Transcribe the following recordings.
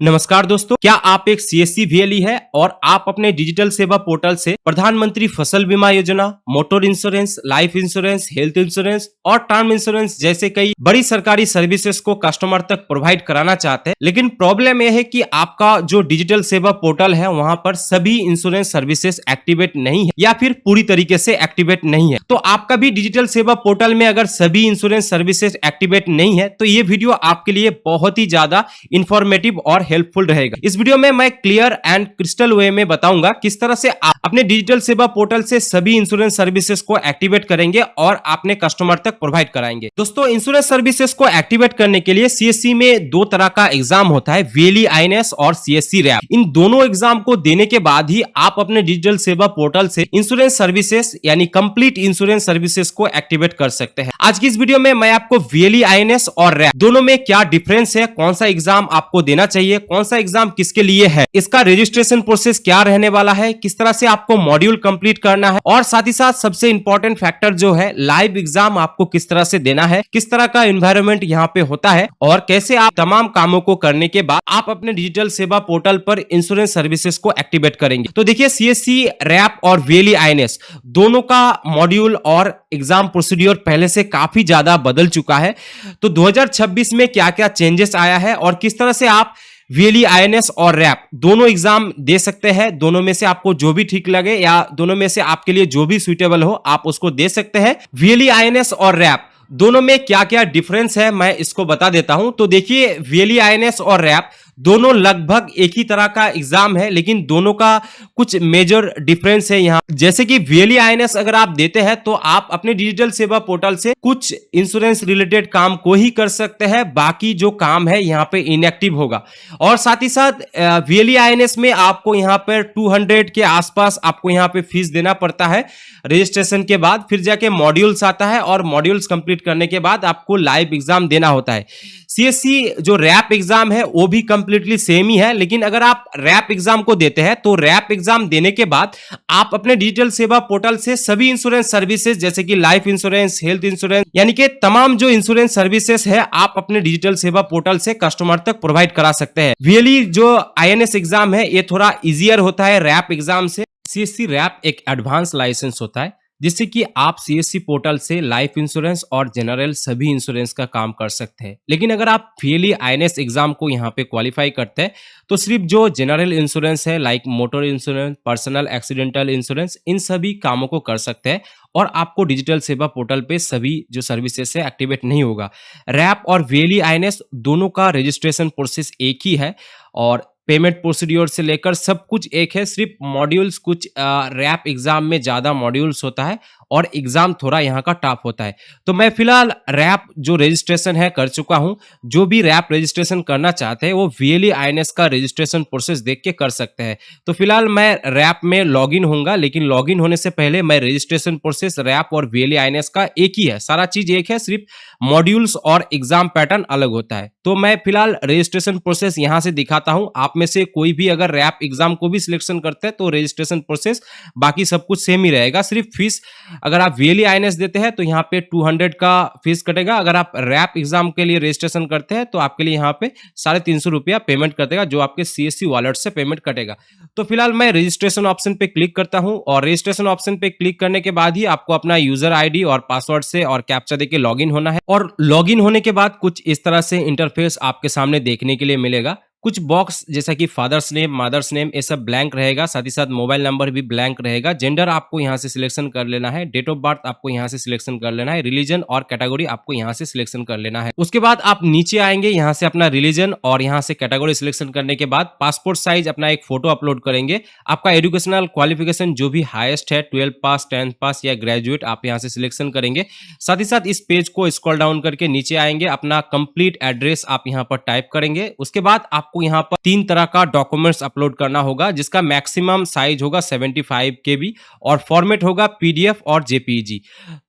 नमस्कार दोस्तों, क्या आप एक सीएससी वीएलई है और आप अपने डिजिटल सेवा पोर्टल से प्रधानमंत्री फसल बीमा योजना, motor insurance, life insurance, health insurance और टर्म इंश्योरेंस जैसे कई बड़ी सरकारी सर्विसेज को कस्टमर तक प्रोवाइड कराना चाहते हैं, लेकिन प्रॉब्लम यह है कि आपका जो डिजिटल सेवा पोर्टल है वहां पर सभी इंश्योरेंस सर्विसेज एक्टिवेट नहीं है या फिर पूरी तरीके से एक्टिवेट नहीं है। तो आपका भी डिजिटल सेवा पोर्टल में अगर सभी इंश्योरेंस सर्विसेज एक्टिवेट नहीं है तो ये वीडियो आपके लिए बहुत ही ज्यादा इंफॉर्मेटिव और हेल्पफुल रहेगा। इस वीडियो में मैं क्लियर एंड क्रिस्टल वे में बताऊंगा किस तरह से आप अपने डिजिटल सेवा पोर्टल से सभी इंश्योरेंस सर्विसेज को एक्टिवेट करेंगे और अपने कस्टमर तक प्रोवाइड कराएंगे। दोस्तों, इंश्योरेंस सर्विसेज को एक्टिवेट करने के लिए सीएससी में दो तरह का एग्जाम होता है, वीएलई आईएनएस और सीएससी रैप। इन दोनों एग्जाम को देने के बाद ही आप अपने डिजिटल सेवा पोर्टल से इंश्योरेंस सर्विसेज यानी कंप्लीट इंश्योरेंस सर्विसेज को एक्टिवेट कर सकते हैं। आज की इस वीडियो में मैं आपको वीएलई आईएनएस और रैप दोनों में क्या डिफरेंस है, कौन सा एग्जाम आपको देना चाहिए, कौन सा एग्जाम किसके लिए है, इसका रजिस्ट्रेशन प्रोसेस क्या रहने वाला है, किस तरह से आपको मॉड्यूल कंप्लीट करना है और साथ ही साथ सबसे इंपॉर्टेंट फैक्टर जो है लाइव एग्जाम आपको किस तरह से देना है, किस तरह का एनवायरनमेंट यहाँ पे होता है और कैसे आप तमाम कामों को करने के बाद आप अपने डिजिटल सेवा पोर्टल पर इंश्योरेंस सर्विसेज को एक्टिवेट करेंगे। तो देखिए, सीएससी रैप और वीएलई आईएनएस दोनों का मॉड्यूल और एग्जाम प्रोसीड्योर पहले से काफी ज्यादा बदल चुका है। तो 2026 में क्या क्या चेंजेस आया है और किस तरह से आप वीएलई आईएनएस और रैप दोनों एग्जाम दे सकते हैं, दोनों में से आपको जो भी ठीक लगे या दोनों में से आपके लिए जो भी सुइटेबल हो आप उसको दे सकते हैं। वीएलई आईएनएस और रैप दोनों में क्या क्या डिफरेंस है मैं इसको बता देता हूं। तो देखिए, वीएलई आईएनएस और रैप दोनों लगभग एक ही तरह का एग्जाम है, लेकिन दोनों का कुछ मेजर डिफरेंस है यहाँ। जैसे कि वीएलई आईएनएस अगर आप देते हैं तो आप अपने डिजिटल सेवा पोर्टल से कुछ इंश्योरेंस रिलेटेड काम को ही कर सकते हैं, बाकी जो काम है यहाँ पे इनएक्टिव होगा। और साथ ही साथ वीएलई आईएनएस में आपको यहाँ पर 200 के आसपास आपको यहाँ पे फीस देना पड़ता है रजिस्ट्रेशन के बाद, फिर जाके मॉड्यूल्स आता है और मॉड्यूल्स कंप्लीट करने के बाद आपको लाइव एग्जाम देना होता है। सीएससी जो रैप एग्जाम है वो भी कंप्लीटली सेम ही है, लेकिन अगर आप रैप एग्जाम को देते हैं तो रैप एग्जाम देने के बाद आप अपने डिजिटल सेवा पोर्टल से सभी इंश्योरेंस सर्विसेज जैसे कि लाइफ इंश्योरेंस, हेल्थ इंश्योरेंस यानी कि तमाम जो इंश्योरेंस सर्विसेज है आप अपने डिजिटल सेवा पोर्टल से कस्टमर तक प्रोवाइड करा सकते हैं। वीएलई जो आईएनएस एग्जाम है ये थोड़ा इजियर होता है रैप एग्जाम से। सीएससी रैप एक एडवांस लाइसेंस होता है जिससे कि आप सीएससी पोर्टल से लाइफ इंश्योरेंस और जनरल सभी इंश्योरेंस का काम कर सकते हैं। लेकिन अगर आप वीएलई आईएनएस एग्जाम को यहाँ पे क्वालिफाई करते हैं तो सिर्फ जो जनरल इंश्योरेंस है like motor insurance, personal accidental insurance, इन सभी कामों को कर सकते हैं और आपको डिजिटल सेवा पोर्टल पे सभी जो सर्विसेज है एक्टिवेट नहीं होगा। रैप और वीएलई आईएनएस दोनों का रजिस्ट्रेशन प्रोसेस एक ही है और पेमेंट प्रोसीड्योर से लेकर सब कुछ एक है, सिर्फ मॉड्यूल्स कुछ रैप एग्जाम में ज्यादा मॉड्यूल्स होता है और एग्जाम थोड़ा यहाँ का टफ होता है। तो मैं फिलहाल रैप जो रजिस्ट्रेशन है कर चुका हूँ। जो भी रैप रजिस्ट्रेशन करना चाहते हैं वो वीएलई आईएनएस का रजिस्ट्रेशन प्रोसेस देख के कर सकते हैं। तो फिलहाल मैं रैप में लॉगिन होऊंगा, लेकिन लॉगिन होने से पहले मैं रजिस्ट्रेशन प्रोसेस रैप और वीएलई आईएनएस का एक ही है, सारा चीज एक है, सिर्फ मॉड्यूल्स और एग्जाम पैटर्न अलग होता है। तो मैं फिलहाल रजिस्ट्रेशन प्रोसेस यहाँ से दिखाता हूँ। आप में से कोई भी अगर रैप एग्जाम को भी सिलेक्शन करते हैं तो रजिस्ट्रेशन प्रोसेस बाकी सब कुछ सेम ही रहेगा, सिर्फ फीस अगर आप वीएलई आईएनएस देते हैं तो यहाँ पे 200 का फीस कटेगा। अगर आप रैप एग्जाम के लिए रजिस्ट्रेशन करते हैं तो आपके लिए यहाँ पे 350 रुपया पेमेंट कटेगा, जो आपके सीएससी वॉलेट से पेमेंट कटेगा। तो फिलहाल मैं रजिस्ट्रेशन ऑप्शन पे क्लिक करता हूँ और रजिस्ट्रेशन ऑप्शन पे क्लिक करने के बाद ही आपको अपना यूजर आईडी और पासवर्ड से और कैप्चा देके लॉगिन होना है। और लॉगिन होने के बाद कुछ इस तरह से इंटरफेस आपके सामने देखने के लिए मिलेगा। कुछ बॉक्स जैसा कि फादर्स नेम, मदर्स नेम, ये सब ब्लैंक रहेगा, साथ ही साथ मोबाइल नंबर भी ब्लैंक रहेगा। जेंडर आपको यहाँ से सिलेक्शन कर लेना है, डेट ऑफ बर्थ आपको यहाँ से सिलेक्शन कर लेना है, रिलीजन और कैटेगरी आपको यहाँ से सिलेक्शन कर लेना है। उसके बाद आप नीचे आएंगे, यहाँ से अपना रिलीजन और यहाँ से कैटेगरी सिलेक्शन करने के बाद पासपोर्ट साइज अपना एक फोटो अपलोड करेंगे। आपका एजुकेशनल क्वालिफिकेशन जो भी हाईएस्ट है 12 पास, 10 पास या ग्रेजुएट आप यहाँ से सिलेक्शन करेंगे। साथ ही साथ इस पेज को स्क्रॉल डाउन करके नीचे आएंगे, अपना कंप्लीट एड्रेस आप यहाँ पर टाइप करेंगे। उसके बाद आपको यहाँ पर 3 तरह का डॉक्यूमेंट्स अपलोड करना होगा, जिसका मैक्सिमम साइज होगा 75 KB और फॉर्मेट होगा पीडीएफ और जेपीईजी।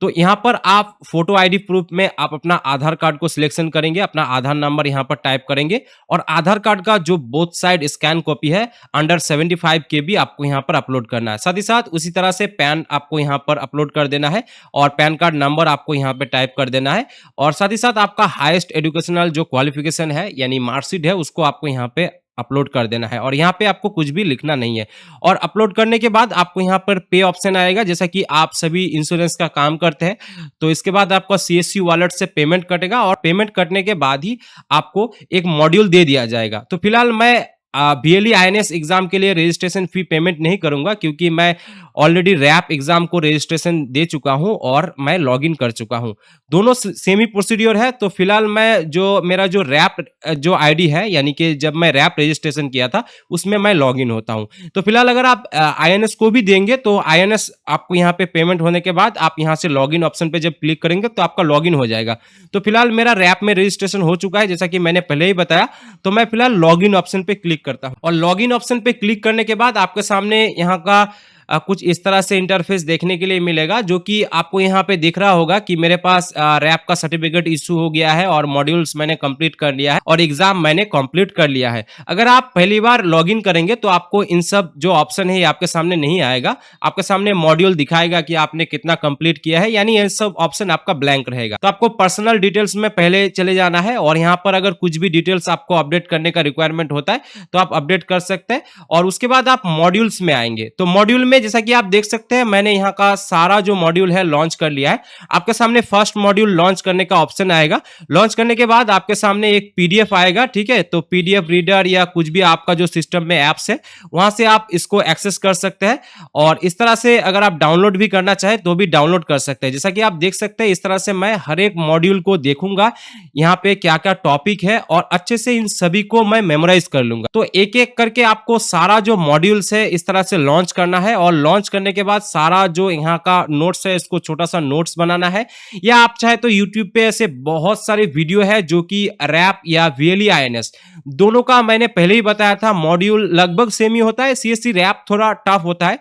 तो यहाँ पर आप फोटो आईडी प्रूफ में आप अपना आधार कार्ड को सिलेक्शन करेंगे, अपना आधार नंबर यहाँ पर टाइप करेंगे और आधार कार्ड का जो बोथ साइड स्कैन कॉपी है अंडर 75 KB आपको यहाँ पर अपलोड करना है। साथ ही साथ उसी तरह से पैन आपको यहाँ पर अपलोड कर देना है और पैन कार्ड नंबर आपको यहाँ पे टाइप कर देना है और साथ ही साथ आपका हाईएस्ट एजुकेशनल जो क्वालिफिकेशन है यानी मार्कशीट है उसको आपको यहाँ पे अपलोड कर देना है और यहाँ पे आपको कुछ भी लिखना नहीं है। और अपलोड करने के बाद आपको यहाँ पर पे ऑप्शन आएगा, जैसा कि आप सभी इंश्योरेंस का काम करते हैं, तो इसके बाद आपका सीएससी वॉलेट से पेमेंट कटेगा और पेमेंट कटने के बाद ही आपको एक मॉड्यूल दे दिया जाएगा। तो फिलहाल मैं बीएलई आईएनएस एग्जाम के लिए रजिस्ट्रेशन फी पेमेंट नहीं करूंगा, क्योंकि मैं ऑलरेडी रैप एग्जाम को रजिस्ट्रेशन दे चुका हूं और मैं लॉगिन कर चुका हूं। दोनों सेम ही प्रोसीड्योर है। तो फिलहाल मैं मेरा जो रैप जो आईडी है, यानी कि जब मैं रैप रजिस्ट्रेशन किया था उसमें मैं लॉगिन होता हूं। तो फिलहाल अगर आप आईएनएस को भी देंगे तो आईएनएस आपको यहाँ पे पेमेंट होने के बाद आप यहाँ से लॉगिन ऑप्शन पे जब क्लिक करेंगे तो आपका लॉगिन हो जाएगा। तो फिलहाल मेरा रैप में रजिस्ट्रेशन हो चुका है, जैसा कि मैंने पहले ही बताया। तो मैं फिलहाल लॉगिन ऑप्शन पे क्लिक करता हूं और लॉगिन ऑप्शन पे क्लिक करने के बाद आपके सामने यहाँ का कुछ इस तरह से इंटरफेस देखने के लिए मिलेगा, जो कि आपको यहाँ पे दिख रहा होगा कि मेरे पास रैप का सर्टिफिकेट इशू हो गया है और मॉड्यूल्स मैंने कंप्लीट कर लिया है और एग्जाम मैंने कंप्लीट कर लिया है। अगर आप पहली बार लॉगिन करेंगे तो आपको इन सब जो ऑप्शन है ये आपके सामने नहीं आएगा। आपके सामने मॉड्यूल दिखाएगा कि आपने कितना कंप्लीट किया है, यानी ये सब ऑप्शन आपका ब्लैंक रहेगा। तो आपको पर्सनल डिटेल्स में पहले चले जाना है और यहाँ पर अगर कुछ भी डिटेल्स आपको अपडेट करने का रिक्वायरमेंट होता है तो आप अपडेट कर सकते हैं। और उसके बाद आप मॉड्यूल्स में आएंगे। तो मॉड्यूल में जैसा कि आप देख सकते हैं मैंने यहाँ का सारा जो मॉड्यूल है लॉन्च कर लिया है। आपके सामने फर्स्ट मॉड्यूल लॉन्च करने का ऑप्शन आएगा। लॉन्च करने के बाद आपके सामने एक पीडीएफ आएगा, ठीक है। तो पीडीएफ रीडर या कुछ भी आपका जो सिस्टम में एप्स है वहां से आप इसको एक्सेस कर सकते हैं और इस तरह से अगर आप डाउनलोड भी करना चाहे तो भी डाउनलोड कर सकते हैं। जैसा कि आप देख सकते हैं इस तरह से मैं हर एक मॉड्यूल को देखूंगा, यहाँ पे क्या क्या टॉपिक है और अच्छे से इन सभी को मैं मेमोराइज कर लूंगा। तो एक एक करके आपको सारा जो मॉड्यूल्स है इस तरह से लॉन्च करना है और लॉन्च करने के बाद सारा जो यहाँ का नोट्स है इसको छोटा सा नोट्स बनाना है। या आप चाहे तो यूट्यूब पे ऐसे बहुत सारे वीडियो है जो कि रैप या वीएलई आईएनएस दोनों का मैंने पहले ही बताया था, मॉड्यूल लगभग सेम ही होता है। सीएससी रैप थोड़ा टफ होता है,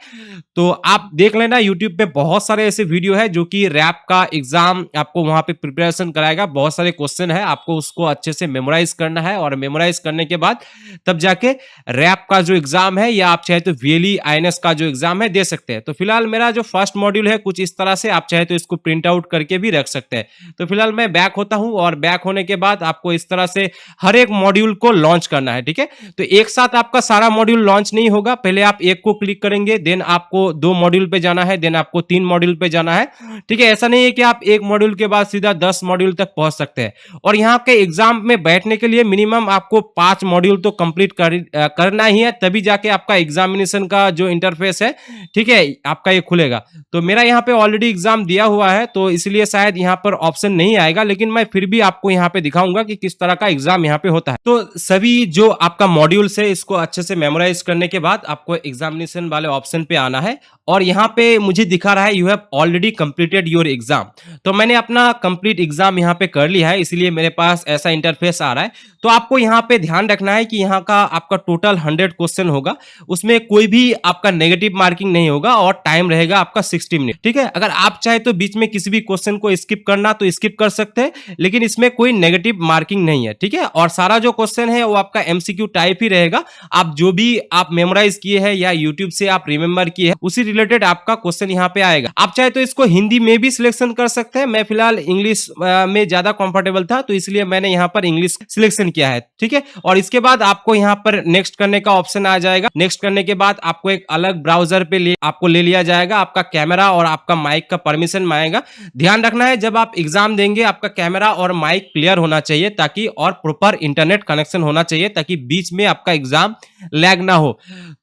तो आप देख लेना यूट्यूब पे बहुत सारे ऐसे वीडियो है जो कि रैप का एग्जाम आपको वहां पे प्रिपरेशन कराएगा। बहुत सारे क्वेश्चन है, आपको उसको अच्छे से मेमोराइज करना है और मेमोराइज करने के बाद तब जाके रैप का जो एग्जाम है या आप चाहे तो वीएलई आईएनएस का जो एग्जाम है दे सकते हैं। तो फिलहाल मेरा जो फर्स्ट मॉड्यूल है कुछ इस तरह से, आप चाहे तो इसको प्रिंट आउट करके भी रख सकते हैं। तो फिलहाल मैं बैक होता हूं और बैक होने के बाद आपको इस तरह से हर एक मॉड्यूल को लॉन्च करना है, ठीक है। तो एक साथ आपका सारा मॉड्यूल लॉन्च नहीं होगा, पहले आप एक को क्लिक करेंगे, देन आपको 2 मॉड्यूल पे जाना है, देन आपको 3 मॉड्यूल पे जाना है, ठीक है। ऐसा नहीं है कि आप एक मॉड्यूल के बाद सीधा 10 मॉड्यूल तक पहुंच सकते हैं। और यहाँ के एग्जाम में बैठने के लिए मिनिमम आपको 5 मॉड्यूल तो कंप्लीट करना ही है, तभी जाके आपका एग्जामिनेशन का जो इंटरफेस है, ठीक है, आपका ये खुलेगा। तो मेरा यहाँ पे ऑलरेडी एग्जाम दिया हुआ है तो इसलिए शायद यहाँ पर ऑप्शन नहीं आएगा, लेकिन मैं फिर भी आपको यहाँ पे दिखाऊंगा कि किस तरह का एग्जाम यहाँ पे होता है। तो सभी जो आपका मॉड्यूल्स है इसको अच्छे से मेमोराइज करने के बाद आपको एग्जामिनेशन वाले ऑप्शन पे आना है और यहाँ पे मुझे दिखा रहा है you have already completed your exam. तो मैंने अपना कंप्लीट एग्जाम यहाँ पे कर लिया है, इसलिए मेरे पास ऐसा इंटरफेस आ रहा है। तो आपको यहाँ पे ध्यान रखना है कि यहाँ का आपका टोटल 100 क्वेश्चन होगा, उसमें कोई भी आपका नेगेटिव मार्किंग नहीं होगा और टाइम रहेगा आपका 60 मिनट, ठीक है। अगर आप चाहे तो बीच में किसी भी क्वेश्चन को स्किप करना तो स्किप कर सकते हैं, लेकिन इसमें कोई नेगेटिव मार्किंग नहीं है, ठीक है। और सारा जो क्वेश्चन है वो आपका एमसीक्यू टाइप ही रहेगा। आप जो भी आप मेमोराइज किए हैं या यूट्यूब से आप रिमेंबर किए हैं उसी रिलेटेड आपका क्वेश्चन यहाँ पे आएगा। आप चाहे तो इसको हिंदी में भी सिलेक्शन कर सकते हैं। मैं फिलहाल इंग्लिश में ज्यादा कंफर्टेबल था तो इसलिए मैंने यहाँ पर इंग्लिश सिलेक्शन किया है, ठीक है। और इसके बाद आपको यहाँ पर नेक्स्ट करने का ऑप्शन आ जाएगा। नेक्स्ट करने के बाद आपको एक अलग ब्राउजर पे आपको ले लिया जाएगा, आपका कैमरा और आपका माइक का परमिशन मांगेगा। ध्यान रखना है जब आप एग्जाम देंगे आपका कैमरा और माइक क्लियर होना चाहिए ताकि, और प्रॉपर इंटरनेट कनेक्शन होना चाहिए ताकि बीच में आपका एग्जाम लैग ना हो।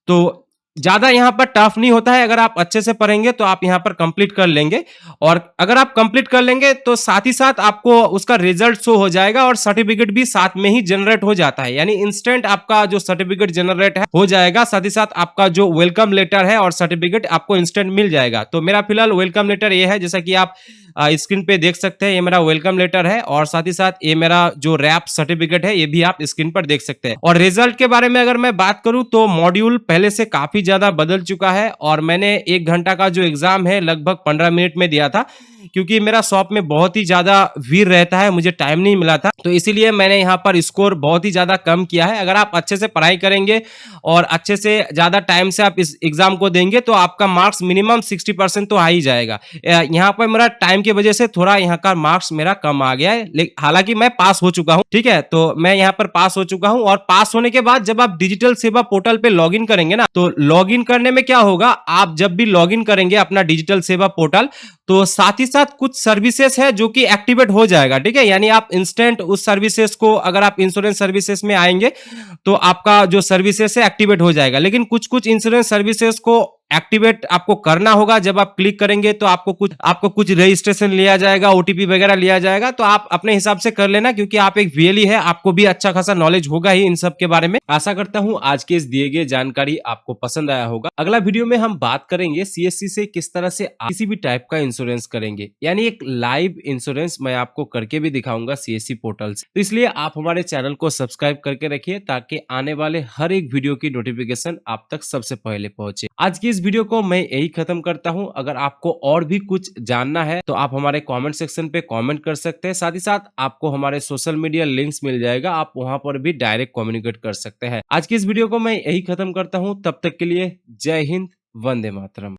तो ज्यादा यहाँ पर टफ नहीं होता है, अगर आप अच्छे से पढ़ेंगे तो आप यहाँ पर कंप्लीट कर लेंगे। और अगर आप कंप्लीट कर लेंगे तो साथ ही साथ आपको उसका रिजल्ट शो हो जाएगा और सर्टिफिकेट भी साथ में ही जनरेट हो जाता है, यानी इंस्टेंट आपका जो सर्टिफिकेट जनरेट है हो जाएगा। साथ ही साथ आपका जो वेलकम लेटर है और सर्टिफिकेट आपको इंस्टेंट मिल जाएगा। तो मेरा फिलहाल वेलकम लेटर ये है, जैसा कि आप स्क्रीन पे देख सकते हैं, ये मेरा वेलकम लेटर है और साथ ही साथ ये मेरा जो रैप सर्टिफिकेट है ये भी आप स्क्रीन पर देख सकते हैं। और रिजल्ट के बारे में अगर मैं बात करूं तो मॉड्यूल पहले से काफी काफी ज्यादा बदल चुका है और मैंने 1 घंटा का जो एग्जाम है लगभग 15 मिनट में दिया था, क्योंकि मेरा शॉप में बहुत ही ज्यादा भीड़ रहता है, मुझे टाइम नहीं मिला था, तो इसीलिए मैंने यहाँ पर स्कोर बहुत ही ज्यादा कम किया है। अगर आप अच्छे से पढ़ाई करेंगे और अच्छे से ज्यादा टाइम से आप इस एग्जाम को देंगे तो आपका मार्क्स मिनिमम 60% तो आ ही जाएगा। यहाँ पर मेरा टाइम की वजह से थोड़ा यहाँ का मार्क्स मेरा कम आ गया है, हालांकि मैं पास हो चुका हूँ, ठीक है। तो मैं यहाँ पर पास हो चुका हूँ और पास होने के बाद जब आप डिजिटल सेवा पोर्टल पे लॉगिन करेंगे ना, तो लॉगिन करने में क्या होगा, आप जब भी लॉगिन करेंगे अपना डिजिटल सेवा पोर्टल, तो साथ ही साथ कुछ सर्विसेज है जो कि एक्टिवेट हो जाएगा, ठीक है। यानी आप इंस्टेंट उस सर्विसेज को, अगर आप इंश्योरेंस सर्विसेज में आएंगे तो आपका जो सर्विसेज है एक्टिवेट हो जाएगा, लेकिन कुछ कुछ इंश्योरेंस सर्विसेज को एक्टिवेट आपको करना होगा। जब आप क्लिक करेंगे तो आपको कुछ रजिस्ट्रेशन लिया जाएगा, ओटीपी वगैरह लिया जाएगा, तो आप अपने हिसाब से कर लेना, क्योंकि आप एक वीएलई है, आपको भी अच्छा खासा नॉलेज होगा ही इन सब के बारे में। आशा करता हूं आज के इस दिए गए जानकारी आपको पसंद आया होगा। अगला वीडियो में हम बात करेंगे सीएससी से किस तरह से आप किसी भी टाइप का इंश्योरेंस करेंगे, यानी एक लाइव इंश्योरेंस मैं आपको करके भी दिखाऊंगा सीएससी पोर्टल से। तो इसलिए आप हमारे चैनल को सब्सक्राइब करके रखिए ताकि आने वाले हर एक वीडियो की नोटिफिकेशन आप तक सबसे पहले पहुंचे। आज की इस वीडियो को मैं यही खत्म करता हूं। अगर आपको और भी कुछ जानना है तो आप हमारे कमेंट सेक्शन पे कमेंट कर सकते हैं, साथ ही साथ आपको हमारे सोशल मीडिया लिंक्स मिल जाएगा, आप वहां पर भी डायरेक्ट कम्युनिकेट कर सकते हैं। आज की इस वीडियो को मैं यही खत्म करता हूं, तब तक के लिए जय हिंद, वंदे मातरम।